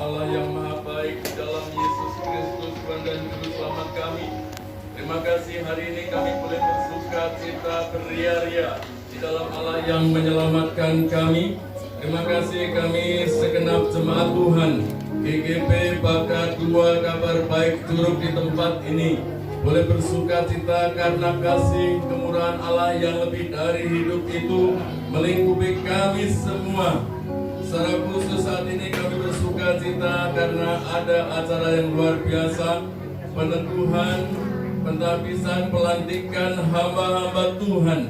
Allah yang maha baik di dalam Yesus Kristus Tuhan dan Juru Selamat kami. Terima kasih hari ini kami boleh bersuka cita beria-ria di dalam Allah yang menyelamatkan kami. Terima kasih kami segenap jemaat Tuhan GGP Bakat 2 Kabar Baik Curug di tempat ini boleh bersuka cita karena kasih kemurahan Allah yang lebih dari hidup itu melingkupi kami semua. Secara khusus saat ini kami bersuka cita karena ada acara yang luar biasa, peneguhan, pentabisan, pelantikan hamba-hamba Tuhan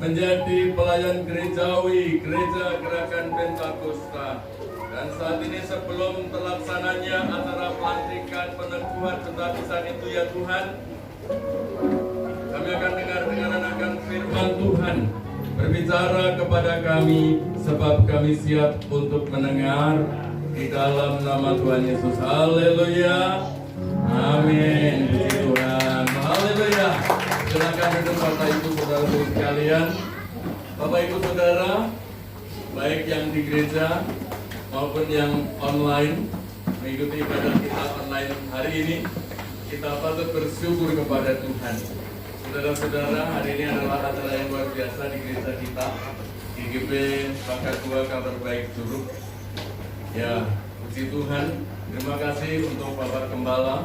menjadi pelayan gerejawi Gereja Gerakan Pentakosta. Dan saat ini sebelum terlaksananya acara pelantikan, peneguhan, pentabisan itu ya Tuhan, kami akan dengar-dengaran akan firman Tuhan berbicara kepada kami, sebab kami siap untuk mendengar di dalam nama Tuhan Yesus. Haleluya, amin. Puji Tuhan, haleluya. Silakan duduk Bapak Ibu Saudara sekalian. Bapak Ibu Saudara, baik yang di gereja maupun yang online mengikuti ibadah kita online hari ini, kita patut bersyukur kepada Tuhan. Saudara-saudara, hari ini adalah acara yang luar biasa di gereja kita, GGP Bakat 2 Kabar Baik Curug. Ya, puji Tuhan. Terima kasih untuk Bapak Gembala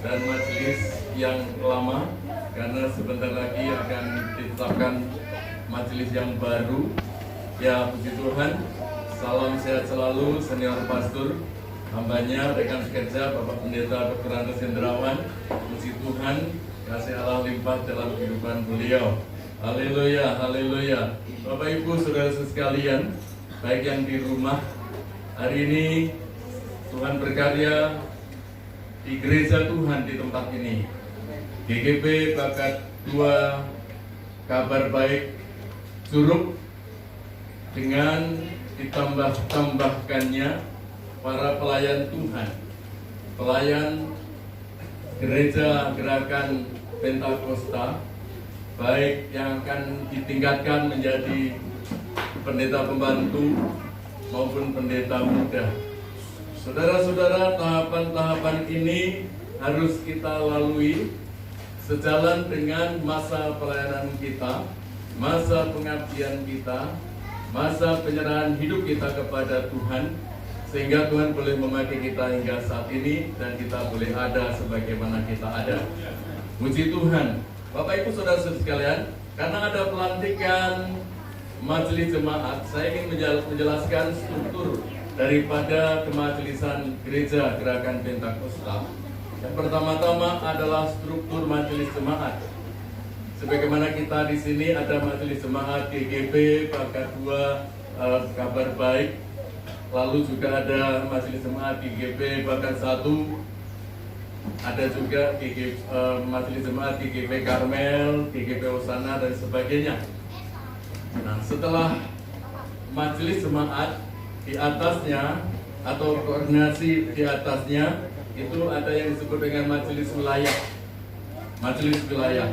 dan majelis yang lama, karena sebentar lagi akan ditetapkan majelis yang baru. Ya, puji Tuhan. Salam sehat selalu senior pastor, hambanya, rekan sekerja, Bapak Pendeta Dr. Andes Hendrawan. Puji Tuhan, kasih Allah limpah dalam kehidupan beliau. Haleluya, haleluya. Bapak Ibu Saudara sekalian, baik yang di rumah, hari ini Tuhan berkarya di gereja Tuhan di tempat ini. GGP Bakat 2 Kabar Baik Curug dengan ditambah-tambahkannya para pelayan Tuhan, pelayan Gereja Gerakan Pentakosta, baik yang akan ditingkatkan menjadi pendeta pembantu maupun pendeta muda. Saudara-saudara, tahapan-tahapan ini harus kita lalui sejalan dengan masa pelayanan kita, masa pengabdian kita, masa penyerahan hidup kita kepada Tuhan, sehingga Tuhan boleh memakai kita hingga saat ini dan kita boleh ada sebagaimana kita ada. Puji Tuhan. Bapak Ibu Saudara sekalian, karena ada pelantikan majelis jemaat, saya ingin menjelaskan struktur daripada kemajelisan Gereja Gerakan Pentakosta. Yang pertama-tama adalah struktur majelis jemaat. Sebagaimana kita di sini ada majelis jemaat GGP Bakat 2 Kabar Baik, lalu juga ada majelis jemaat GGP Bakat 1, ada juga majelis jemaat GGP Karmel, GGP Osana dan sebagainya. Nah, setelah majelis jemaat di atasnya atau koordinasi di atasnya itu ada yang disebut dengan majelis wilayah. Majelis wilayah.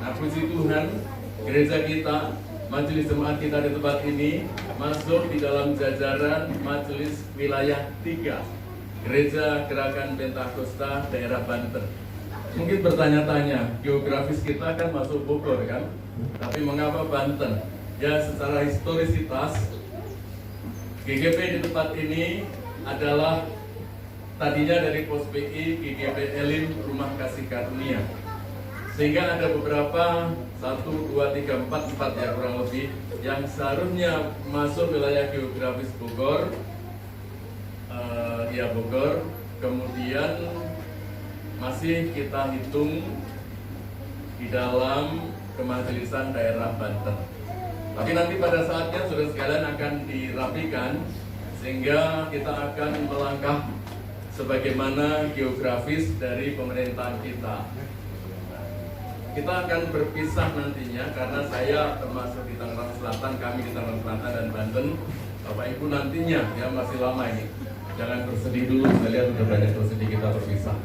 Nah, puji Tuhan, gereja kita, majelis jemaat kita di tempat ini masuk di dalam jajaran majelis wilayah 3 Gereja Gerakan Pentakosta daerah Banten. Mungkin bertanya-tanya, geografis kita kan masuk Bogor kan? Tapi mengapa Banten? Ya, secara historisitas GGP di tempat ini adalah tadinya dari Pos PI GGP Elim Rumah Kasih Karunia. Sehingga ada beberapa 1, 2, 3, 4 ya kurang lebih yang seharusnya masuk wilayah geografis Bogor, Bogor, kemudian masih kita hitung di dalam kemajelisan daerah Banten. Tapi nanti pada saatnya saudara sekalian akan dirapikan sehingga kita akan melangkah sebagaimana geografis dari pemerintahan kita. Kita akan berpisah nantinya karena saya termasuk di Tangerang Selatan, kami di Tangerang Selatan dan Banten. Bapak Ibu nantinya ya masih lama ini. Jangan bersedih dulu, saya lihat sudah banyak bersedih kita berpisah.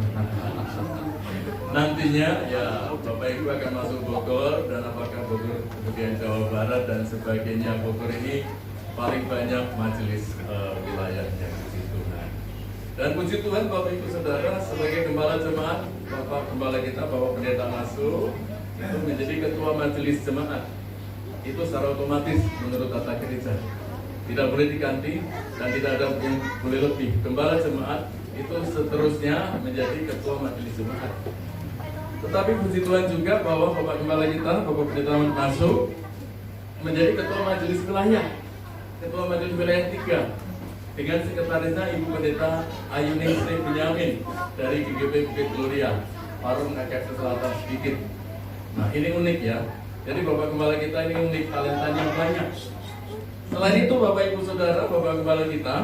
Nantinya ya Bapak Ibu akan masuk Bogor, dan apakah Bogor kemudian Jawa Barat dan sebagainya. Bogor ini paling banyak majelis wilayahnya di situ. Dan puji Tuhan Bapak Ibu Saudara, sebagai gembala jemaat, Bapak Gembala kita, Bapak Pendeta Masuk itu menjadi ketua majelis jemaat. Itu secara otomatis menurut tata gereja. Tidak boleh diganti dan tidak ada yang boleh lebih. Gembala jemaat itu seterusnya menjadi ketua majelis jemaat. Tetapi puji Tuhan juga bahwa Bapak Gembala kita, Bapak Pendeta Masuk menjadi ketua majelis wilayah. Ketua majelis wilayah 3 dengan sekretarisnya Ibu Pendeta Ayuning Sri Benyamin dari GGP Bukit Gloria, Parung agak ke selatan sedikit. Nah ini unik ya. Jadi Bapak Gembala kita ini unik, talentanya banyak. Selain itu Bapak Ibu Saudara, Bapak Gembala kita,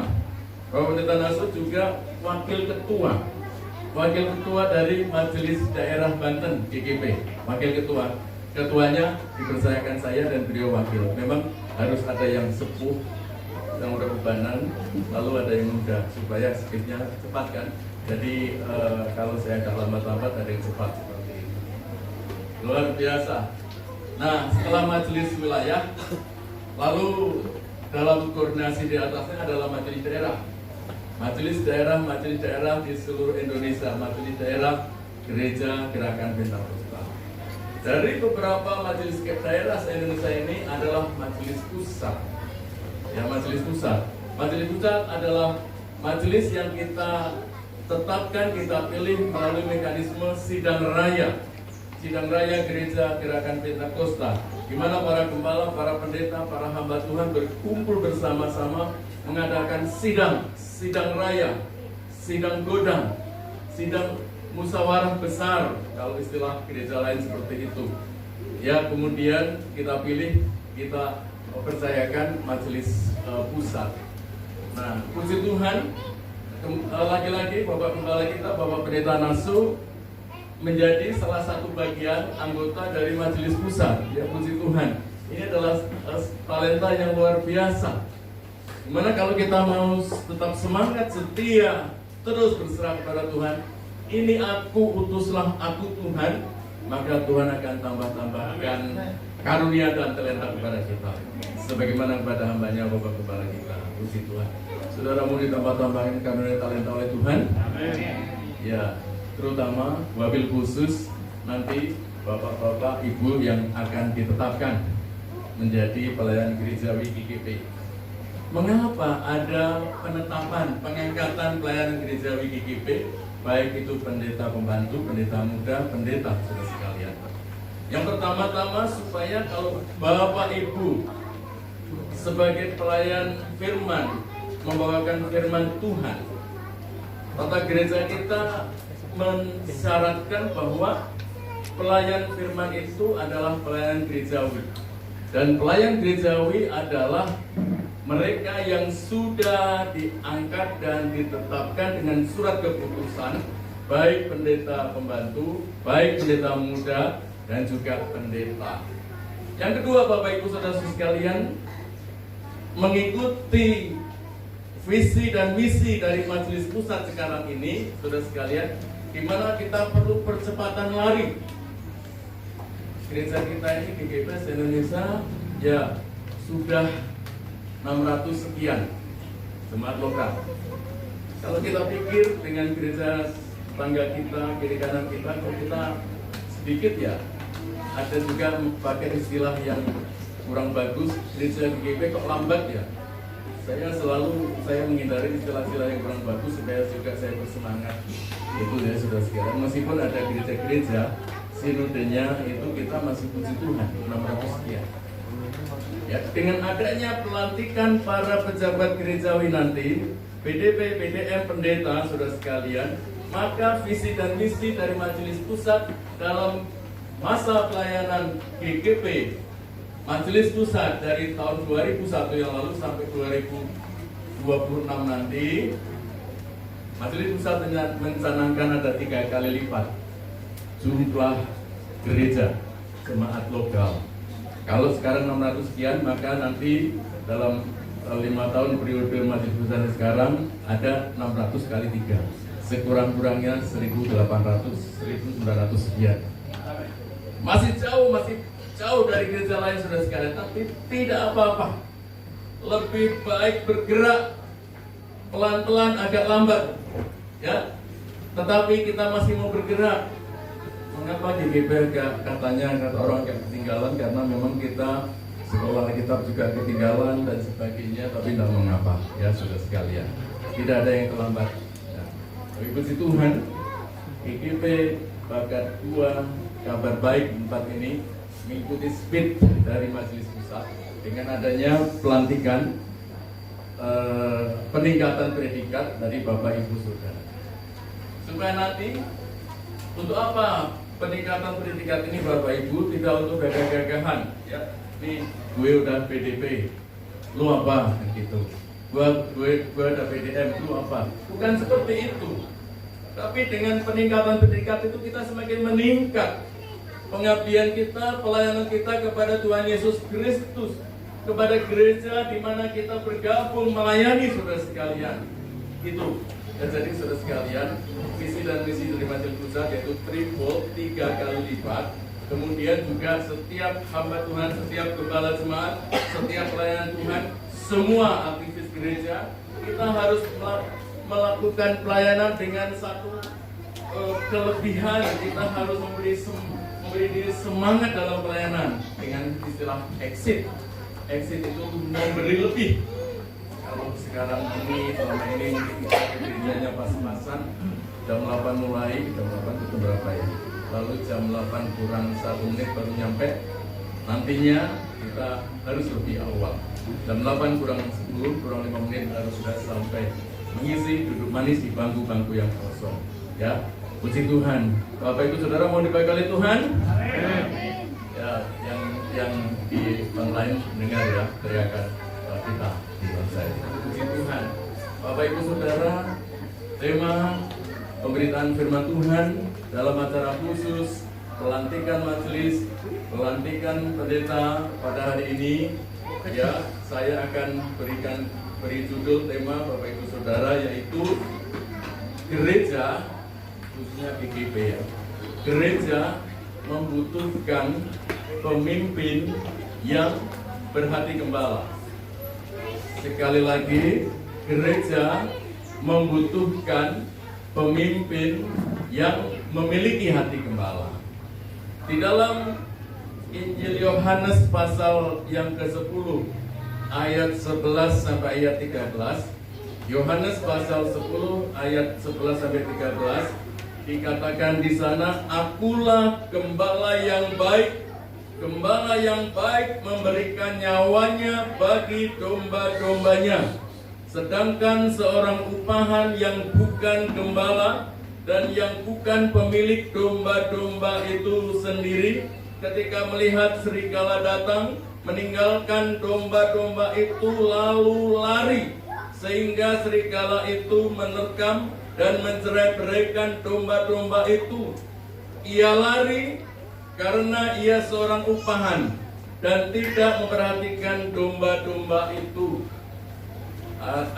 Bapak Pendeta Nasut juga wakil ketua dari Majelis Daerah Banten GGP, wakil ketua. Ketuanya dipercayakan saya dan beliau wakil. Memang harus ada yang sepuh, yang udah bebanan, lalu ada yang muda supaya speednya cepat kan. Jadi kalau saya agak lambat-lambat ada yang cepat seperti ini. Luar biasa. Nah setelah majelis wilayah, lalu dalam koordinasi di atasnya adalah majelis daerah. Majelis daerah di seluruh Indonesia, majelis daerah Gereja Gerakan Pentakosta. Dari beberapa majelis daerah se-Indonesia ini adalah majelis pusat. Ya, majelis pusat. Majelis pusat adalah majelis yang kita tetapkan, kita pilih melalui mekanisme sidang raya. Sidang raya Gereja Gerakan Pentakosta, di mana para gembala, para pendeta, para hamba Tuhan berkumpul bersama-sama mengadakan sidang raya, sidang godang, sidang musyawarah besar, kalau istilah gereja lain seperti itu. Ya, kemudian kita pilih, kita percayakan majelis pusat. Nah, puji Tuhan, lagi-lagi Bapak Gembala kita, Bapak Pendeta Nasu menjadi salah satu bagian anggota dari majelis pusat. Ya, puji Tuhan. Ini adalah talenta yang luar biasa. Gimana kalau kita mau tetap semangat, setia, terus berserah kepada Tuhan. Ini aku, utuslah aku Tuhan, maka Tuhan akan tambah-tambahkan karunia dan talenta kepada kita, sebagaimana kepada hambanya Bapak Gembala kita. Puji Tuhan. Saudara mau ditambah-tambahkan karunia talenta oleh Tuhan? Amin. Ya, terutama wabil khusus nanti Bapak-bapak Ibu yang akan ditetapkan menjadi pelayan gerejawi GGP. Mengapa ada penetapan, pengangkatan pelayanan gerejawi GGP, baik itu pendeta pembantu, pendeta muda, pendeta, saudara sekalian. Yang pertama-tama supaya kalau Bapak Ibu sebagai pelayan firman, membawakan firman Tuhan, tata gereja kita mensyaratkan bahwa pelayan firman itu adalah pelayan gerejawi. Dan pelayan gerejawi adalah mereka yang sudah diangkat dan ditetapkan dengan surat keputusan, baik pendeta pembantu, baik pendeta muda, dan juga pendeta. Yang kedua, Bapak Ibu Saudara sekalian, mengikuti visi dan misi dari majelis pusat sekarang ini, saudara sekalian, di mana kita perlu percepatan lari. Gereja kita ini GGP Indonesia ya sudah 600 sekian jemaat lokal. Kalau kita pikir dengan gereja tetangga kita, kiri kanan kita, kalau kita sedikit ya, ada juga pakai istilah yang kurang bagus, gereja GGP kok lambat ya. Saya menghindari istilah-istilah yang kurang bagus supaya juga saya bersemangat. Itu ya sudah sekalian. Meskipun ada gereja-gereja sinodenya itu kita masih puji Tuhan 600 sekian. Ya, dengan adanya pelantikan para pejabat gerejawi nanti, PDP, PDM, pendeta, saudara sekalian, maka visi dan misi dari majelis pusat dalam masa pelayanan GGP majelis pusat dari tahun 2001 yang lalu sampai 2026 nanti, majelis pusat mencanangkan ada 3 kali lipat jumlah gereja jemaat lokal. Kalau sekarang 600 sekian, maka nanti dalam 5 tahun periode majelis pusat sekarang ada 600 kali 3, sekurang-kurangnya 1.800, 1.900 sekian. Masih jauh dari gereja lain saudara sekalian, tapi tidak apa-apa. Lebih baik bergerak pelan-pelan agak lambat, ya. Tetapi kita masih mau bergerak. Mengapa GGP katanya kata orang yang ketinggalan? Karena memang kita sekolah kita juga ketinggalan dan sebagainya, tapi tidak mengapa, ya sudah sekalian. Tidak ada yang terlambat. Ya. Tapi puji Tuhan, GGP Bakat 2 Kabar Baik 4 ini mengikuti speed dari Majelis Pusat dengan adanya pelantikan peningkatan predikat dari Bapak Ibu Saudara. Supaya nanti untuk apa peningkatan predikat ini Bapak Ibu? Tidak untuk gagah-gagahan, ya. Ini gue udah PDP, lu apa? Gitu. Gue udah PDM, lu apa? Bukan seperti itu. Tapi dengan peningkatan predikat itu kita semakin meningkat pengabdian kita, pelayanan kita kepada Tuhan Yesus Kristus, kepada gereja di mana kita bergabung melayani saudara sekalian. Itu. Dan jadi saudara sekalian, visi dan misi dari Majelis Pusat yaitu triple 3 kali lipat. Kemudian juga setiap hamba Tuhan, setiap gembala jemaat, setiap pelayanan Tuhan, semua aktivis gereja, kita harus melakukan pelayanan dengan satu kelebihan. Kita harus memberi diri semangat dalam pelayanan dengan istilah exit. Exit itu memberi lebih. Kalau sekarang ini, selama ini kita gerejanya pas-pasan, jam 8 mulai, jam 8 itu berapa ya? Lalu jam 8 kurang 1 menit baru nyampe. Nantinya kita harus lebih awal. Jam 8 kurang 10, kurang 5 menit harus sudah sampai mengisi duduk manis di bangku-bangku yang kosong. Ya, puji Tuhan. Bapak Ibu Saudara mau dibekali Tuhan? Amin. Ya, yang di online dengar ya teriakan kita di bangsa ini. Puji Tuhan. Bapak Ibu Saudara, tema pemberitaan firman Tuhan dalam acara khusus pelantikan majelis, pelantikan pendeta pada hari ini, ya, saya akan beri judul tema Bapak Ibu Saudara yaitu gereja, khususnya GGP ya. Gereja membutuhkan pemimpin yang berhati gembala. Sekali lagi, gereja membutuhkan pemimpin yang memiliki hati gembala. Di dalam Injil Yohanes pasal yang ke-10 ayat 11 sampai ayat 13, Yohanes pasal 10 ayat 11 sampai 13 dikatakan di sana, akulah gembala yang baik. Gembala yang baik memberikan nyawanya bagi domba-dombanya. Sedangkan seorang upahan yang bukan gembala dan yang bukan pemilik domba-domba itu sendiri, ketika melihat serigala datang, meninggalkan domba-domba itu lalu lari, sehingga serigala itu menerkam dan mencerai-beraikan domba-domba itu. Ia lari karena ia seorang upahan dan tidak memperhatikan domba-domba itu.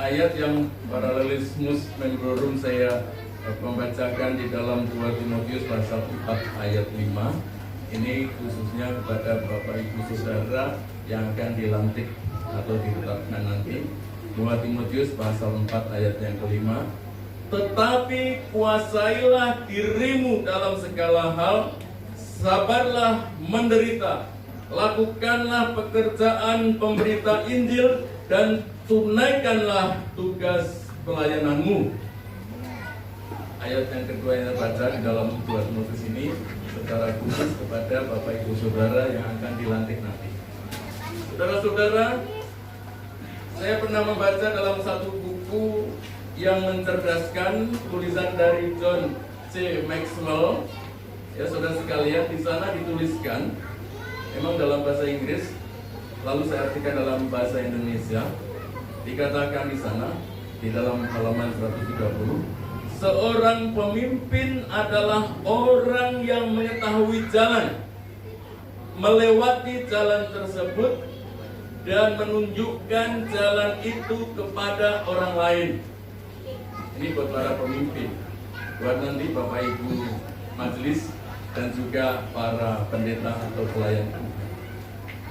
Ayat yang paralelismus membrorum saya membacakan di dalam 2 Timotius pasal 4 ayat 5. Ini khususnya kepada Bapak Ibu Saudara yang akan dilantik atau ditetapkan nanti. 2 Timotius pasal 4 ayat yang kelima. Tetapi kuasailah dirimu dalam segala hal, sabarlah menderita, lakukanlah pekerjaan pemberita Injil dan tunaikanlah tugas pelayananmu. Ayat yang kedua yang terbaca di dalam 2 Timotius ini secara khusus kepada Bapak Ibu Saudara yang akan dilantik nanti. Saudara-saudara, saya pernah membaca dalam satu buku yang mencerdaskan tulisan dari John C. Maxwell. Ya saudara sekalian, di sana dituliskan memang dalam bahasa Inggris, lalu saya artikan dalam bahasa Indonesia. Dikatakan di sana di dalam halaman 130, seorang pemimpin adalah orang yang mengetahui jalan, melewati jalan tersebut dan menunjukkan jalan itu kepada orang lain. Ini buat para pemimpin, buat nanti Bapak Ibu majelis dan juga para pendeta atau pelayan Tuhan.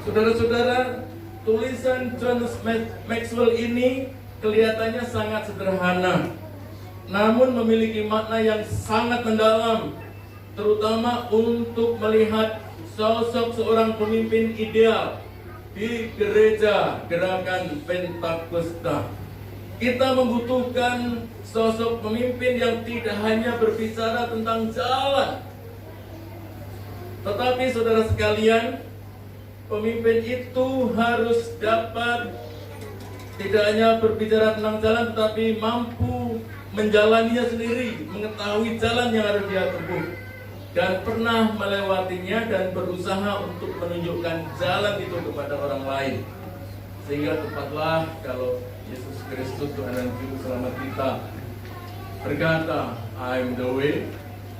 Saudara-saudara, tulisan John Maxwell ini kelihatannya sangat sederhana, namun memiliki makna yang sangat mendalam, terutama untuk melihat sosok seorang pemimpin ideal di gereja Gerakan Pentakosta. Kita membutuhkan sosok pemimpin yang tidak hanya berbicara tentang jalan, tetapi saudara sekalian, pemimpin itu harus dapat tidak hanya berbicara tentang jalan, tetapi mampu menjalaninya sendiri, mengetahui jalan yang harus dia tempuh, dan pernah melewatinya dan berusaha untuk menunjukkan jalan itu kepada orang lain. Sehingga tepatlah kalau Yesus Kristus, Tuhan dan Juru Selamat kita, berkata, I am the way,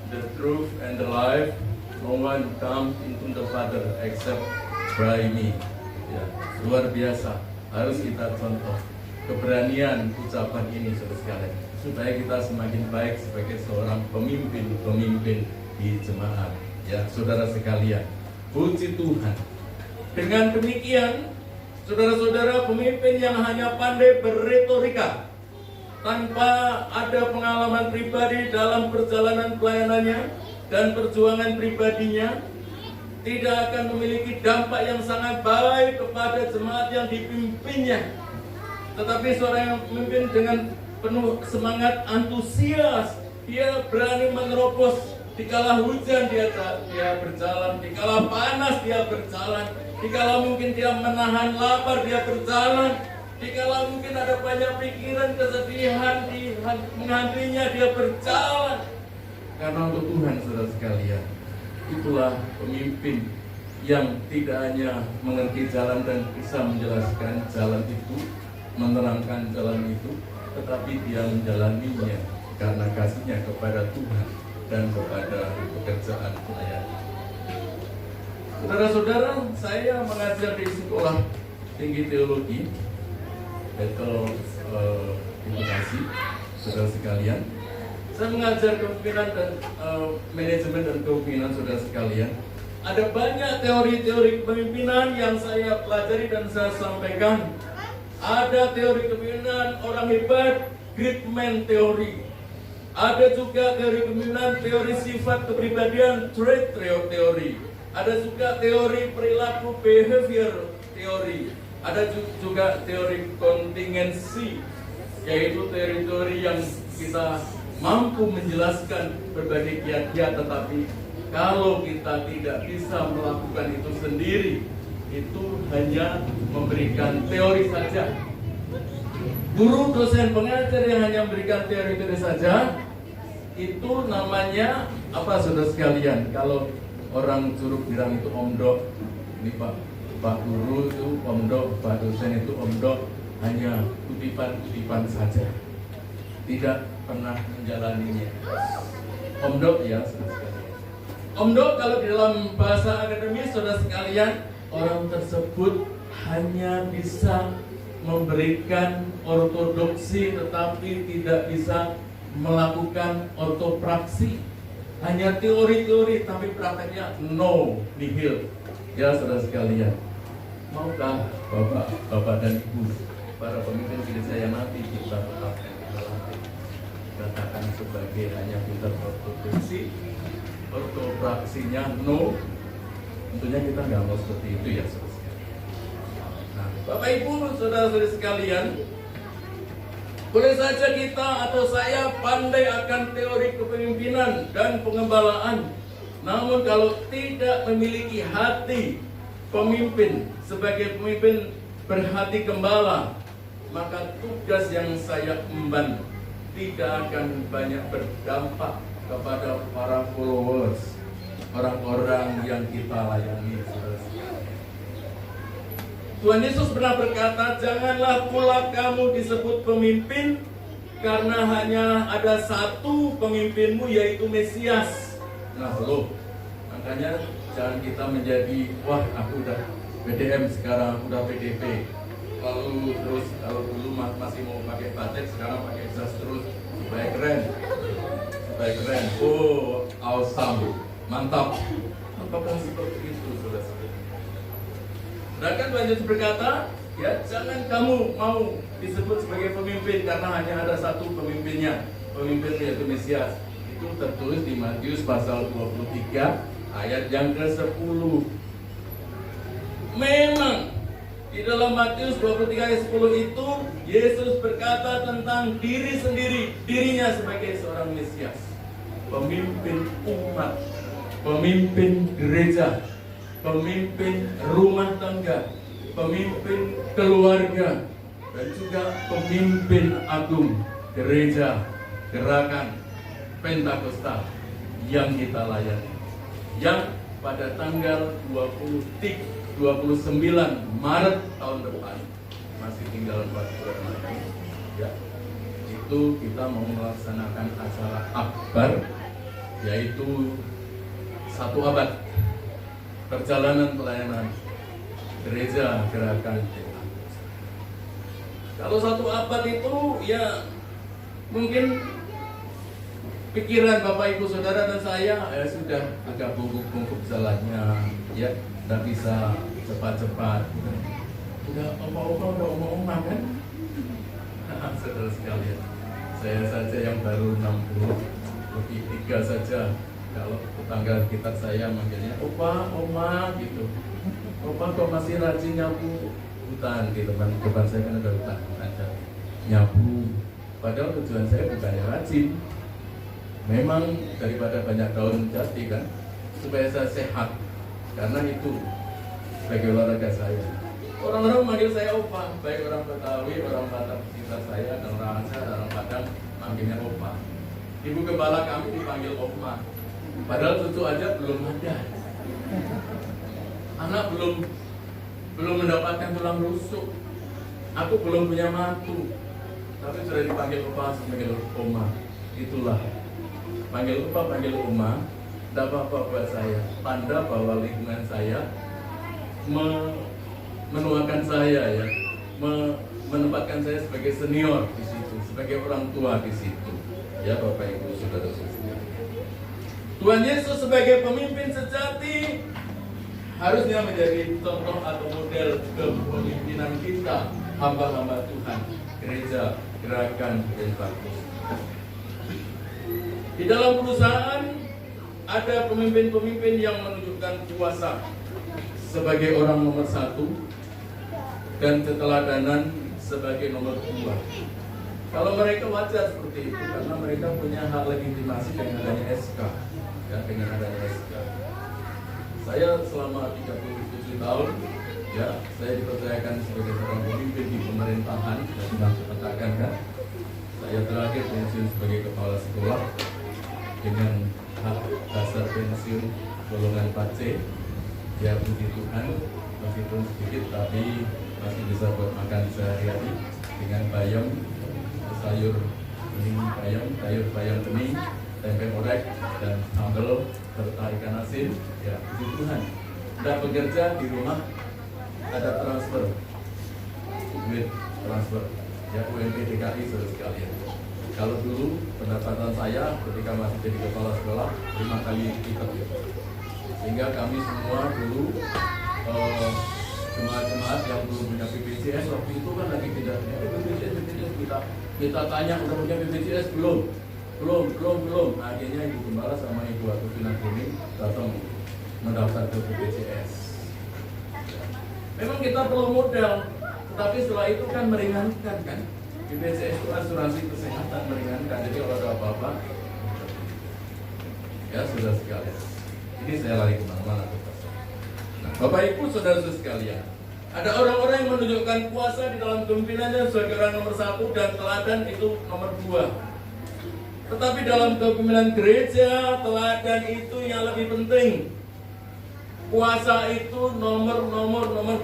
the truth, and the life. No one comes into the Father except by me. Ya, luar biasa. Harus kita contoh keberanian ucapan ini, saudara sekalian, supaya kita semakin baik sebagai seorang pemimpin di jemaat. Ya, saudara sekalian, puji Tuhan. Dengan demikian, saudara-saudara, pemimpin yang hanya pandai berretorika tanpa ada pengalaman pribadi dalam perjalanan pelayanannya dan perjuangan pribadinya tidak akan memiliki dampak yang sangat baik kepada jemaat yang dipimpinnya. Tetapi seorang yang memimpin dengan penuh semangat, antusias, dia berani menerobos. Dikala hujan dia berjalan, dikala panas dia berjalan, dikala mungkin dia menahan lapar dia berjalan, dikala mungkin ada banyak pikiran, kesedihan menghantinya dia berjalan. Karena untuk Tuhan, saudara sekalian, itulah pemimpin yang tidak hanya mengerti jalan dan bisa menjelaskan jalan itu, menerangkan jalan itu, tetapi dia menjalaninya karena kasihnya kepada Tuhan dan kepada pekerjaan pelayanan. Saudara-saudara, saya mengajar di sekolah tinggi teologi, Bethel Edukasi, saudara sekalian. Saya mengajar kepemimpinan dan manajemen dan kepemimpinan, saudara sekalian. Ada banyak teori-teori kepemimpinan yang saya pelajari dan saya sampaikan. Ada teori kepemimpinan orang hebat, great man teori. Ada juga teori kepemimpinan, teori sifat kepribadian, trait teori. Ada juga teori perilaku, behavior teori. Ada juga teori kontingensi, yaitu teori-teori yang kita mampu menjelaskan berbagai kiat-kiat, tetapi kalau kita tidak bisa melakukan itu sendiri, itu hanya memberikan teori saja. Guru, dosen, pengajar yang hanya memberikan teori-teori saja, itu namanya apa, saudara sekalian? Kalau orang Curug bilang itu omdok, ini Pak Guru itu omdok, Pak dosen itu omdok, hanya kutipan-kutipan saja, tidak pernah menjalaninya. Omdok, ya, saudara sekalian. Omdok kalau di dalam bahasa akademis, saudara sekalian, orang tersebut hanya bisa memberikan ortodoksi tetapi tidak bisa melakukan ortopraksi. Hanya teori-teori tapi prakteknya nihil. Ya, saudara sekalian, maukah Bapak dan Ibu, para pemimpin gereja yang nanti kita tetapkan, kita latih, katakan sebagai hanya pintar ortodoksi, ortopraksinya no? Tentunya kita nggak mau seperti itu, ya, saudara sekalian. Nah, Bapak Ibu, saudara-saudari sekalian, boleh saja kita atau saya pandai akan teori kepemimpinan dan pengembalaan, namun kalau tidak memiliki hati pemimpin sebagai pemimpin berhati gembala, maka tugas yang saya emban tidak akan banyak berdampak kepada para followers, orang-orang yang kita layani. Tuhan Yesus pernah berkata, janganlah pula kamu disebut pemimpin, karena hanya ada satu pemimpinmu, yaitu Mesias. Nah, makanya jangan kita menjadi, wah, aku udah BDM, sekarang udah PDP, lalu terus kalau dulu masih mau pakai batik, sekarang pakai jas terus, supaya keren, oh, awesome, mantap. Apakah seperti itu, saudara? Bahkan Tuhan Yesus berkata, ya, jangan kamu mau disebut sebagai pemimpin karena hanya ada satu pemimpinnya, pemimpin yaitu Mesias. Itu tertulis di Matius pasal 23 ayat yang ke-10. Memang di dalam Matius 23 ayat 10 itu Yesus berkata tentang diri sendiri, dirinya sebagai seorang Mesias, pemimpin umat, pemimpin gereja, pemimpin rumah tangga, pemimpin keluarga, dan juga pemimpin agung gereja gerakan Pentakosta yang kita layani, yang pada tanggal 29 Maret tahun depan, masih tinggal 4 bulan lagi ya, itu kita mau melaksanakan acara akbar, yaitu 1 abad perjalanan pelayanan gereja gerakan Pentakosta. Kalau 1 abad itu ya mungkin pikiran Bapak Ibu Saudara dan saya sudah agak bungkuk-bungkuk jalannya, ya, tidak bisa cepat-cepat. Udah oma-oma kan? Saudara sekalian, saya saja yang baru 60, lebih 3 saja. Kalau tetangga kita saya manggilnya opa, oma gitu. Opa kok masih rajin nyapu hutan di depan saya kan ada hutan ada nyapu. Padahal tujuan saya bukannya rajin. Memang daripada banyak daun jati kan, supaya saya sehat. Karena itu sebagai olahraga saya. Orang-orang manggil saya opa, baik orang Betawi, orang Batak sekitar saya, dan orang Aceh, dan orang Padang manggilnya opa. Ibu gembala kami dipanggil oma. Padahal cucu aja belum ada. Anak belum mendapatkan tulang rusuk. Aku belum punya mantu, tapi sudah dipanggil opa sebagai oma. Itulah. Panggil opa, panggil oma, tidak apa-apa buat saya. Tanda bahwa lingkungan saya menuakan saya, ya, menempatkan saya sebagai senior di situ, sebagai orang tua di situ. Ya Bapak Ibu Saudara-saudara. Tuhan Yesus sebagai pemimpin sejati harusnya menjadi contoh atau model kepemimpinan kita, hamba-hamba Tuhan, gereja gerakan Pentakosta. Di dalam perusahaan ada pemimpin-pemimpin yang menunjukkan kuasa sebagai orang nomor 1 dan keteladanan sebagai nomor 2. Kalau mereka wajar seperti itu karena mereka punya hak legitimasi dengan adanya SK, ya, dengan adanya SK. Saya selama 37 tahun, ya, saya dipercayakan sebagai seorang pemimpin di pemerintahan dan langsung katakan kan, saya terakhir pensiun sebagai kepala sekolah dengan hak dasar pensiun golongan 4C. Ya puji Tuhan, meskipun sedikit tapi masih bisa buat makan sehari-hari dengan bayam, sayur bening bayam, sayur bayam bening, tempe orek dan sambal serta ikan asin. Ya puji Tuhan. Tidak bekerja di rumah ada transfer, duit transfer, ya UMP DKI saudara sekalian. Kalau dulu pendapatan saya ketika masih jadi kepala sekolah 5 kali lipat, ya. Sehingga kami semua dulu jemaat-jemaat yang belum punya BPJS waktu itu kan lagi tidak punya BPJS kita tanya udah punya BPJS belum. Akhirnya Ibu Gembala sama Ibu Atufinan Kuning datang mendaftar ke BPJS. Memang kita perlu modal, tetapi setelah itu kan meringankan kan. BPJS itu asuransi kesehatan meringankan, jadi kalau ada apa-apa, ya sudah sekalian. Ini saya lari kemana-mana. Nah, Bapak Ibu Saudara sekalian, ada orang-orang yang menunjukkan kuasa di dalam kepemimpinannya sebagai orang nomor 1 dan teladan itu nomor 2. Tetapi dalam kepemimpinan gereja, teladan itu yang lebih penting. Kuasa itu nomor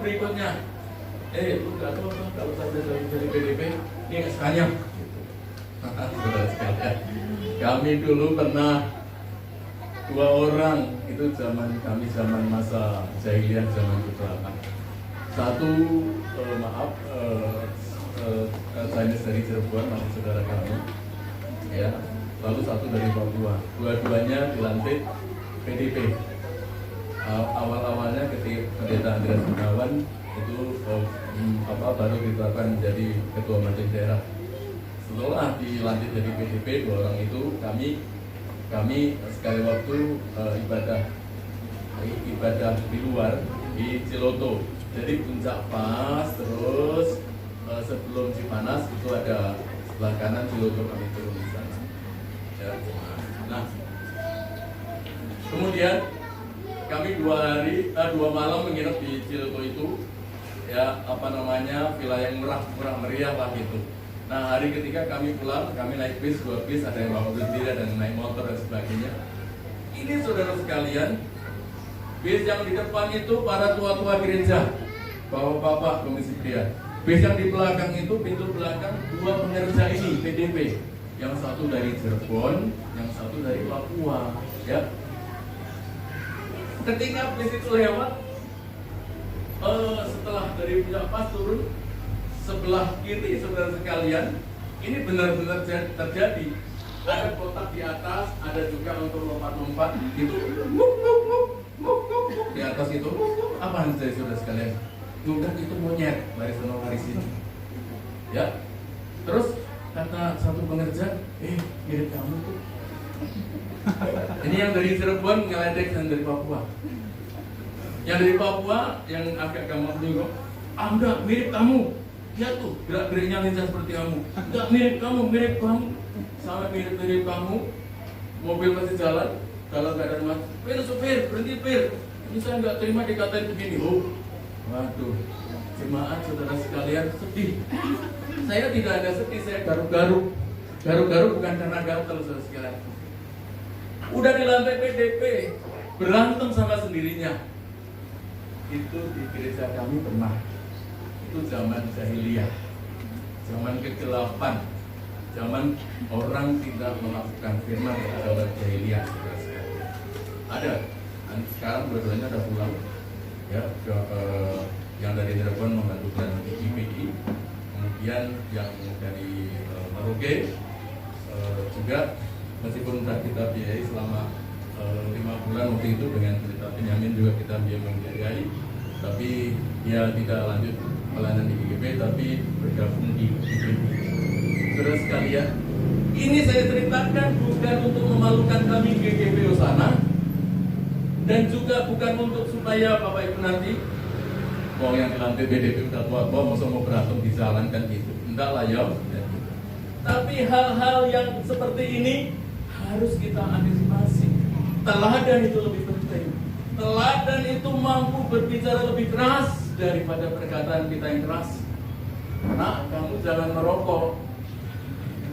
berikutnya. Lu gak tahu kalau saya dari PDP, ini SK-nya. Saudara sekalian, kami dulu pernah 2 orang, itu zaman masa jahiliyah, zaman kegelapan. Satu, Chinese dari Cirebon, masih saudara kami, ya. Lalu satu dari Papua. Dua-duanya dilantik PDP. Awal-awalnya ketika Pendeta Andreas Gunawan itu baru ditetapkan menjadi ketua majelis daerah. Setelah dilantik jadi PDP, 2 orang itu kami sekali waktu ibadah di luar di Ciloto. Jadi puncak pas, terus sebelum Cipanas itu ada sebelah kanan Ciloto, kami turun di sana. Ya. Nah, kemudian kami 2 malam menginap di Ciloto itu, ya villa yang murah meriah lah gitu. Nah, hari ketiga kami pulang, kami naik bis, 2 bis, ada yang bawa mobil sendiri, ada yang naik motor dan sebagainya. Ini saudara sekalian, bis yang di depan itu para tua-tua gereja, bapak-bapak komisi pria. Bis yang di belakang itu, pintu belakang, 2 pengerja ini, PDP. Yang satu dari Cirebon, yang satu dari Papua. Ya. Ketika bis itu lewat, setelah dari puncak pas turun, sebelah kiri saudara sekalian, ini benar-benar terjadi. Ada kotak di atas, ada juga untuk lompat-lompat gitu. Di atas itu apa yang terjadi saudara sekalian? Mungkin itu monyet, lari sana lari sini. Ya. Terus kata satu pengerja, mirip kamu tuh. Ini yang dari Cirebon ngeledek yang dari Papua. Yang dari Papua yang agak gampang bingung, enggak mirip kamu. Ya tuh, gerak-geriknya lincah seperti kamu. Enggak mirip kamu. Sama mirip kamu. Mobil masih jalan, dalam keadaan mati. Supir, berhenti pir. Ini saya nggak terima dikatain begini. Waduh, jemaat saudara sekalian sedih. Saya tidak ada sedih, saya garuk-garuk. Garuk-garuk bukan karena gatel saudara sekalian. Udah di lantai PDP, berantem sama sendirinya. Itu di gereja kami pernah. Itu zaman jahiliyah, zaman kegelapan, zaman orang tidak melakukan firman pada zaman jahiliyah. Ada, dan sekarang dua-duanya ada pulang. Ya, yang dari Cirebon membantu di IPI, kemudian yang dari Merauke juga meskipun sudah kita biayai selama 5 bulan waktu itu dengan cerita Benyamin juga kita membiayai, tapi dia tidak lanjut pelayanan di GGP tapi bergabung di GGP. Saudara sekalian, ini saya ceritakan bukan untuk memalukan kami GGP Osana, dan juga bukan untuk supaya Bapak Ibu nanti yang dilantik BDP udah tua-tua mau berantem di jalan kan gitu. Enggak lah ya. Tapi hal-hal yang seperti ini harus kita antisipasi. Teladan itu lebih penting. Teladan itu mampu berbicara lebih keras daripada perkataan kita yang keras. Nah, kamu jangan merokok.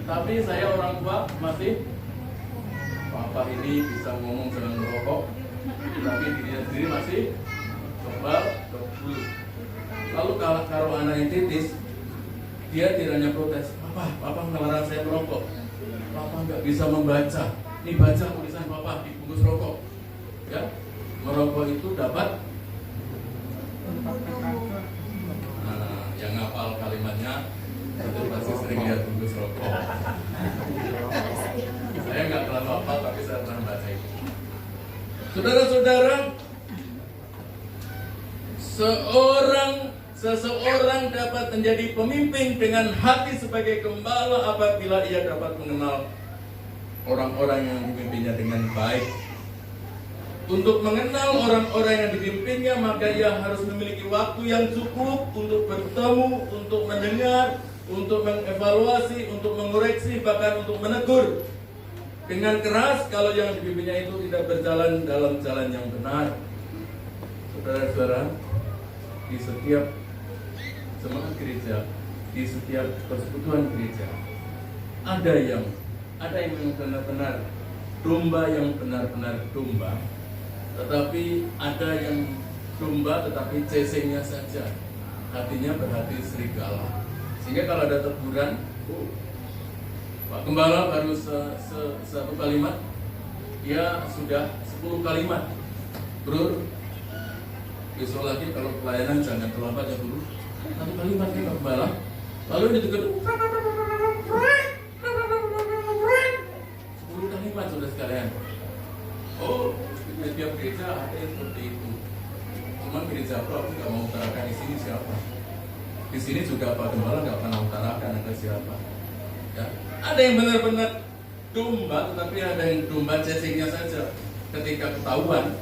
Tapi saya orang tua masih, Papa ini bisa ngomong jangan merokok, tapi dirinya sendiri masih kebal, kebul. Lalu kalau anaknya titis, dia tidak hanya protes, Papa melarang saya merokok. Papa nggak bisa membaca. Ini baca tulisan Papa di bungkus rokok. Ya, merokok itu dapat. Nah, yang ngapal kalimatnya itu pasti sering lihat bungkus rokok. Saya nggak terlalu hafal, tapi saya pernah baca itu. Saudara-saudara, seseorang dapat menjadi pemimpin dengan hati sebagai gembala apabila ia dapat mengenal orang-orang yang dipimpinnya dengan baik. Untuk mengenal orang-orang yang dipimpinnya, maka ia harus memiliki waktu yang cukup untuk bertemu, untuk mendengar, untuk mengevaluasi, untuk mengoreksi, bahkan untuk menegur dengan keras kalau yang dipimpinnya itu tidak berjalan dalam jalan yang benar. Saudara-saudara, di setiap jemaat gereja, di setiap persekutuan gereja, ada yang benar-benar domba yang benar-benar domba, tetapi ada yang domba tetapi cc-nya saja, hatinya berhati serigala. Sehingga kalau ada teguran, Pak Gembala baru satu kalimat, dia sudah 10 kalimat. Bro, besok lagi kalau pelayanan jangan terlambat ya bro. Satu kalimat ya Pak Gembala. Lalu ditegur 10 kalimat sudah sekalian. Oh, di setiap gereja ada yang seperti itu. Cuma gereja aku nggak mau utarakan di sini siapa. Di sini juga Pak Gembala nggak pernah utarakan ada siapa. Ya. Ada yang benar-benar domba, tetapi ada yang domba cacingnya saja. Ketika ketahuan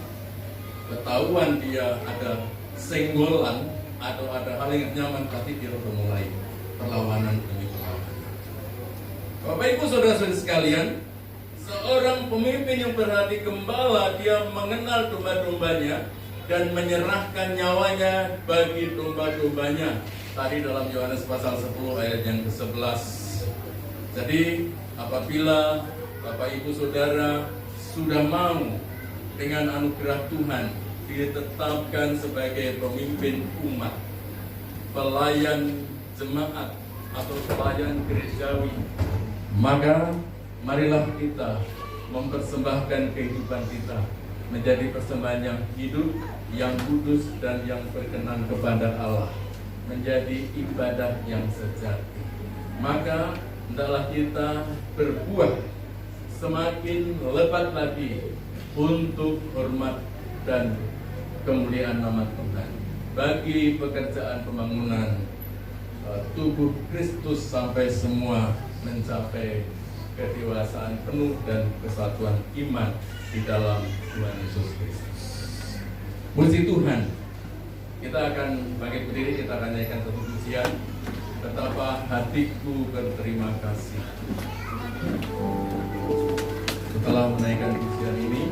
dia ada senggolan atau ada hal yang nyaman, pasti dia udah mulai perlawanan demi perlawanan. Bapak Ibu Saudara-saudari sekalian, seorang pemimpin yang berhati gembala, dia mengenal domba-dombanya dan menyerahkan nyawanya bagi domba-dombanya. Tadi dalam Yohanes pasal 10 ayat yang ke-11. Jadi apabila Bapak Ibu Saudara sudah mau dengan anugerah Tuhan ditetapkan sebagai pemimpin umat, pelayan jemaat atau pelayan gerejawi, maka marilah kita mempersembahkan kehidupan kita menjadi persembahan yang hidup, yang kudus dan yang berkenan kepada Allah, menjadi ibadah yang sejati. Maka hendaklah kita berbuah semakin lebat lagi untuk hormat dan kemuliaan nama Tuhan bagi pekerjaan pembangunan tubuh Kristus sampai semua mencapai kedewasaan penuh dan kesatuan iman di dalam Tuhan Yesus Kristus. Puji Tuhan. Kita akan bangkit berdiri, kita akan nyanyikan satu pujian. Betapa hatiku berterima kasih. Setelah menaikkan pujian ini,